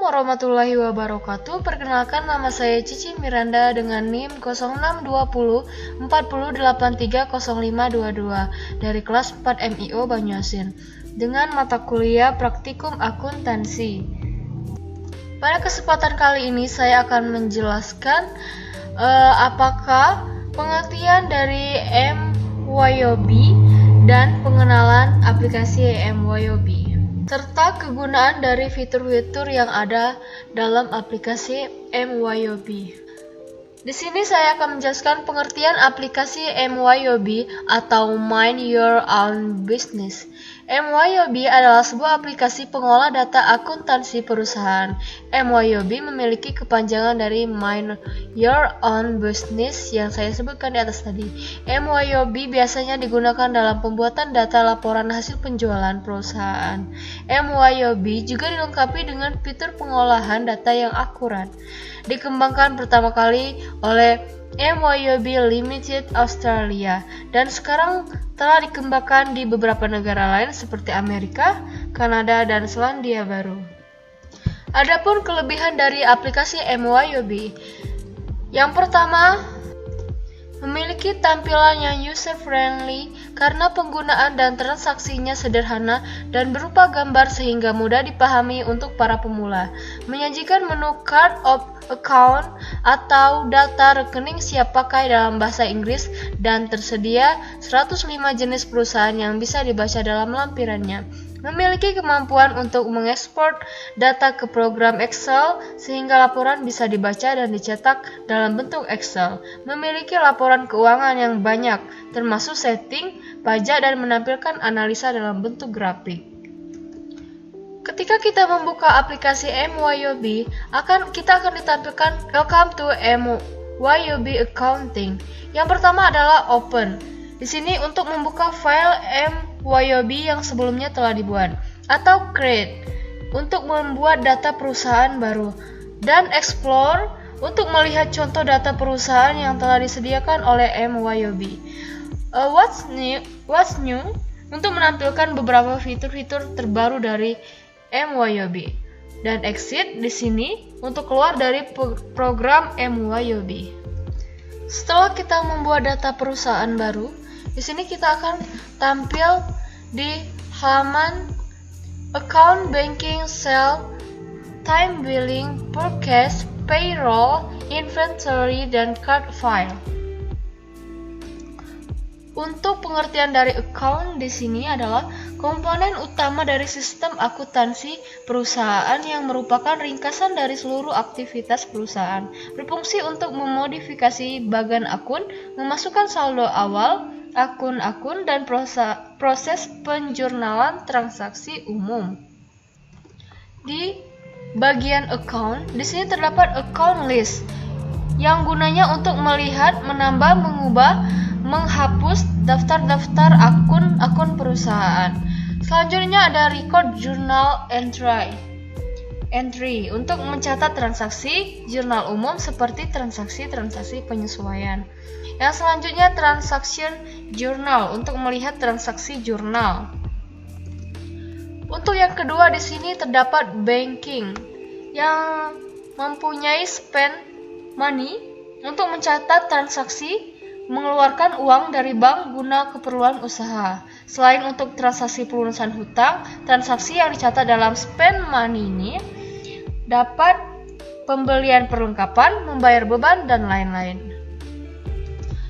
warahmatullahi wabarakatuh. Perkenalkan, nama saya Cici Miranda dengan NIM 0620 40830522 dari kelas 4 MIO Banyuasin dengan mata kuliah Praktikum Akuntansi. Pada kesempatan kali ini saya akan menjelaskan apakah pengertian dari MYOB dan pengenalan aplikasi MYOB, serta kegunaan dari fitur-fitur yang ada dalam aplikasi MYOB. Di sini saya akan menjelaskan pengertian aplikasi MYOB atau Mind Your Own Business. MYOB adalah sebuah aplikasi pengolah data akuntansi perusahaan. MYOB memiliki kepanjangan dari Mind Your Own Business yang saya sebutkan di atas tadi. MYOB biasanya digunakan dalam pembuatan data laporan hasil penjualan perusahaan. MYOB juga dilengkapi dengan fitur pengolahan data yang akurat. Dikembangkan pertama kali oleh MYOB Limited Australia dan sekarang telah dikembangkan di beberapa negara lain seperti Amerika, Kanada, dan Selandia Baru. Adapun kelebihan dari aplikasi MYOB, yang pertama, memiliki tampilan yang user-friendly karena penggunaan dan transaksinya sederhana dan berupa gambar sehingga mudah dipahami untuk para pemula. Menyajikan menu card of account atau data rekening siap pakai dalam bahasa Inggris dan tersedia 105 jenis perusahaan yang bisa dibaca dalam lampirannya. Memiliki kemampuan untuk mengekspor data ke program Excel sehingga laporan bisa dibaca dan dicetak dalam bentuk Excel. Memiliki laporan keuangan yang banyak, termasuk setting, pajak, dan menampilkan analisa dalam bentuk grafik. Ketika kita membuka aplikasi MYOB, kita akan ditampilkan Welcome to MYOB Accounting. Yang pertama adalah Open. Di sini untuk membuka file MYOB yang sebelumnya telah dibuat, atau Create untuk membuat data perusahaan baru, dan Explore untuk melihat contoh data perusahaan yang telah disediakan oleh MYOB. What's new untuk menampilkan beberapa fitur-fitur terbaru dari MYOB, dan Exit di sini untuk keluar dari program MYOB. Setelah kita membuat data perusahaan baru, di sini kita akan tampil di halaman Account Banking Cell, Time Billing, Forecast, Payroll, Inventory, dan Card File. Untuk pengertian dari account di sini adalah komponen utama dari sistem akuntansi perusahaan yang merupakan ringkasan dari seluruh aktivitas perusahaan. Berfungsi untuk memodifikasi bagan akun, memasukkan saldo awal, akun-akun, dan proses penjurnalan transaksi umum. Di bagian account, di sini terdapat account list yang gunanya untuk melihat, menambah, mengubah, menghapus daftar-daftar akun-akun perusahaan. Selanjutnya ada record journal entry untuk mencatat transaksi, jurnal umum seperti transaksi-transaksi penyesuaian. Yang selanjutnya transaction journal untuk melihat transaksi jurnal. Untuk yang kedua di sini terdapat banking yang mempunyai spend money untuk mencatat transaksi mengeluarkan uang dari bank guna keperluan usaha. Selain untuk transaksi pelunasan hutang, transaksi yang dicatat dalam spend money ini dapat pembelian perlengkapan, membayar beban, dan lain-lain.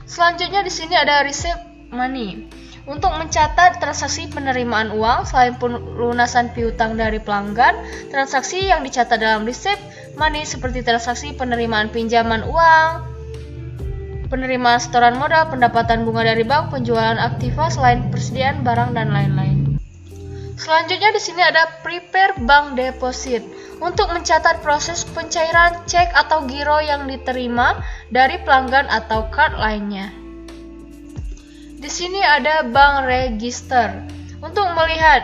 Selanjutnya di sini ada receipt money untuk mencatat transaksi penerimaan uang selain pelunasan piutang dari pelanggan. Transaksi yang dicatat dalam receipt money seperti transaksi penerimaan pinjaman uang, penerimaan setoran modal, pendapatan bunga dari bank, penjualan aktiva selain persediaan barang, dan lain-lain. Selanjutnya di sini ada prepare bank deposit untuk mencatat proses pencairan cek atau giro yang diterima dari pelanggan atau card lainnya. Di sini ada bank register untuk melihat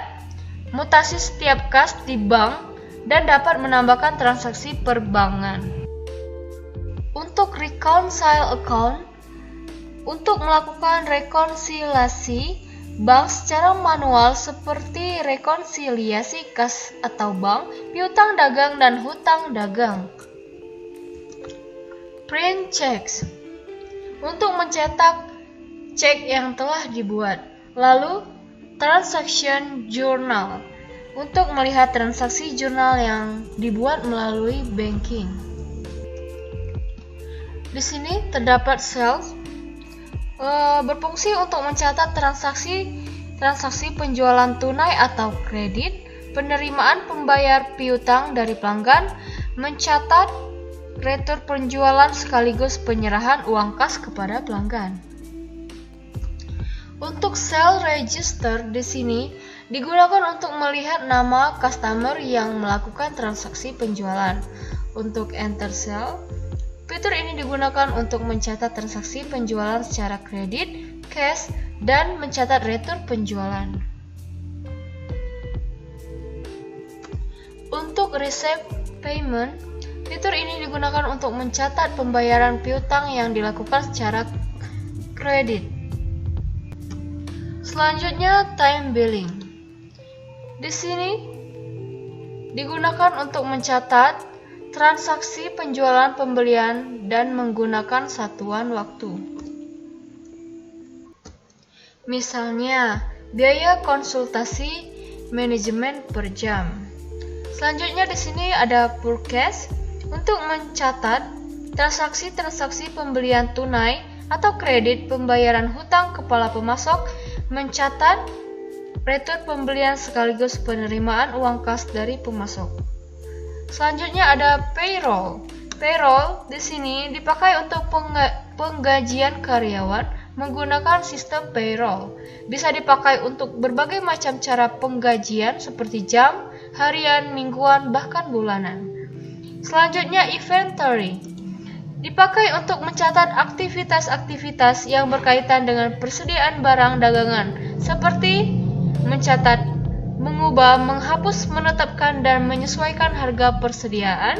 mutasi setiap kas di bank dan dapat menambahkan transaksi perbankan. Untuk reconcile account, untuk melakukan rekonsiliasi bank secara manual seperti rekonsiliasi kas atau bank, piutang dagang, dan hutang dagang. Print checks untuk mencetak cek yang telah dibuat. Lalu transaction journal untuk melihat transaksi jurnal yang dibuat melalui banking. Di sini terdapat sales berfungsi untuk mencatat transaksi penjualan tunai atau kredit, penerimaan pembayar piutang dari pelanggan, mencatat retur penjualan sekaligus penyerahan uang kas kepada pelanggan. Untuk sale register di sini digunakan untuk melihat nama customer yang melakukan transaksi penjualan. Untuk enter sale, fitur ini digunakan untuk mencatat transaksi penjualan secara kredit, cash, dan mencatat retur penjualan. Untuk receipt payment, fitur ini digunakan untuk mencatat pembayaran piutang yang dilakukan secara kredit. Selanjutnya, time billing. Di sini digunakan untuk mencatat transaksi penjualan pembelian dan menggunakan satuan waktu. Misalnya, biaya konsultasi manajemen per jam. Selanjutnya di sini ada purchase untuk mencatat transaksi pembelian tunai atau kredit, pembayaran hutang kepala pemasok, mencatat retur pembelian sekaligus penerimaan uang kas dari pemasok. Selanjutnya ada payroll. Payroll di sini dipakai untuk penggajian karyawan menggunakan sistem payroll. Bisa dipakai untuk berbagai macam cara penggajian seperti jam, harian, mingguan, bahkan bulanan. Selanjutnya inventory. Dipakai untuk mencatat aktivitas-aktivitas yang berkaitan dengan persediaan barang dagangan seperti mencatat, mengubah, menghapus, menetapkan, dan menyesuaikan harga persediaan,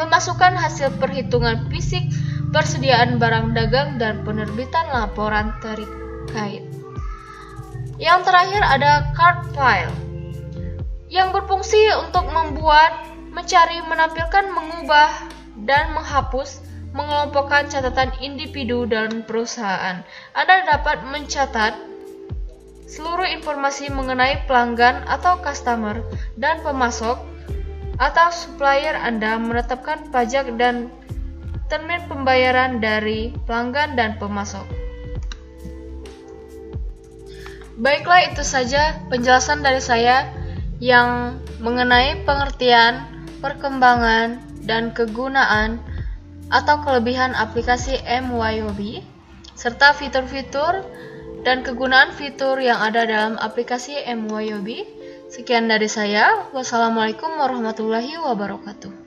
memasukkan hasil perhitungan fisik persediaan barang dagang, dan penerbitan laporan terkait. Yang terakhir ada cart file, yang berfungsi untuk membuat, mencari, menampilkan, mengubah, dan menghapus, mengelompokkan catatan individu dan perusahaan. Anda dapat mencatat seluruh informasi mengenai pelanggan atau customer dan pemasok atau supplier Anda, menetapkan pajak dan termin pembayaran dari pelanggan dan pemasok. Baiklah, itu saja penjelasan dari saya yang mengenai pengertian, perkembangan, dan kegunaan atau kelebihan aplikasi MYOB serta fitur-fitur dan kegunaan fitur yang ada dalam aplikasi MYOB. Sekian dari saya. Wassalamualaikum warahmatullahi wabarakatuh.